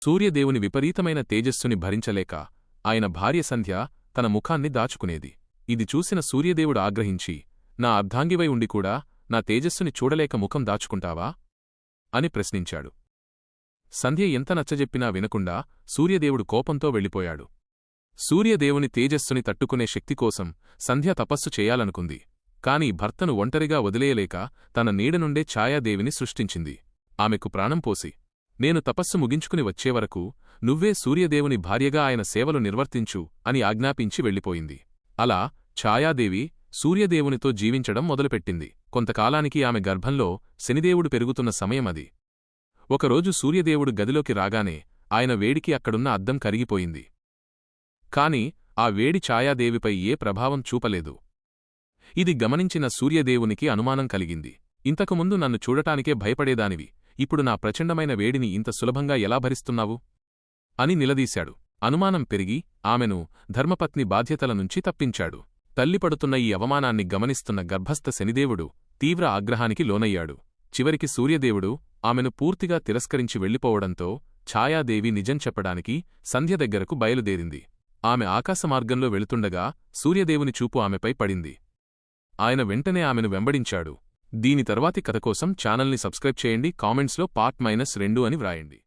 సూర్యదేవుని విపరీతమైన తేజస్సుని భరించలేక ఆయన భార్య సంధ్య తన ముఖాన్ని దాచుకునేది. ఇది చూసిన సూర్యదేవుడు ఆగ్రహించి, నా అర్ధాంగివై ఉండి కూడా నా తేజస్సుని చూడలేక ముఖం దాచుకుంటావా అని ప్రశ్నించాడు. సంధ్య ఎంత నచ్చజెప్పినా వినకుండా సూర్యదేవుడు కోపంతో వెళ్ళిపోయాడు. సూర్యదేవుని తేజస్సుని తట్టుకునే శక్తికోసం సంధ్య తపస్సు చేయాలనుకుంది. కాని భర్తను ఒంటరిగా వదిలేయలేక తన నీడనుండే ఛాయాదేవిని సృష్టించింది. ఆమెకు ప్రాణం పోసి, నేను తపస్సు ముగించుకుని వచ్చేవరకు నువ్వే సూర్యదేవుని భార్యగా ఆయన సేవలు నిర్వర్తించు అని ఆజ్ఞాపించి వెళ్ళిపోయింది. అలా ఛాయాదేవి సూర్యదేవునితో జీవించడం మొదలుపెట్టింది. కొంతకాలానికి ఆమె గర్భంలో శనిదేవుడు పెరుగుతున్న సమయమది. ఒకరోజు సూర్యదేవుడు గదిలోకి రాగానే ఆయన వేడికి అక్కడున్న అద్దం కరిగిపోయింది. కాని ఆ వేడి ఛాయాదేవిపై ఏ ప్రభావం చూపలేదు. ఇది గమనించిన సూర్యదేవునికి అనుమానం కలిగింది. ఇంతకుముందు నన్ను చూడటానికే భయపడేదానివి, ఇప్పుడు నా ప్రచండమైన వేడిని ఇంత సులభంగా ఎలా భరిస్తున్నావు అని నిలదీశాడు. అనుమానం పెరిగి ఆమెను ధర్మపత్ని బాధ్యతల నుంచి తప్పించాడు. తల్లిపడుతున్న ఈ అవమానాన్ని గమనిస్తున్న గర్భస్థ శనిదేవుడు తీవ్ర ఆగ్రహానికి లోనయ్యాడు. చివరికి సూర్యదేవుడు ఆమెను పూర్తిగా తిరస్కరించి వెళ్ళిపోవడంతో ఛాయాదేవి నిజం చెప్పడానికి సంధ్య దగ్గరకు బయలుదేరింది. ఆమె ఆకాశమార్గంలో వెళుతుండగా సూర్యదేవుని చూపు ఆమెపై పడింది. ఆయన వెంటనే ఆమెను వెంబడించాడు. దీని తర్వాతి కథ కోసం ఛానల్ని సబ్స్క్రైబ్ చేయండి. కామెంట్స్లో పార్ట్ -2 అని వ్రాయండి.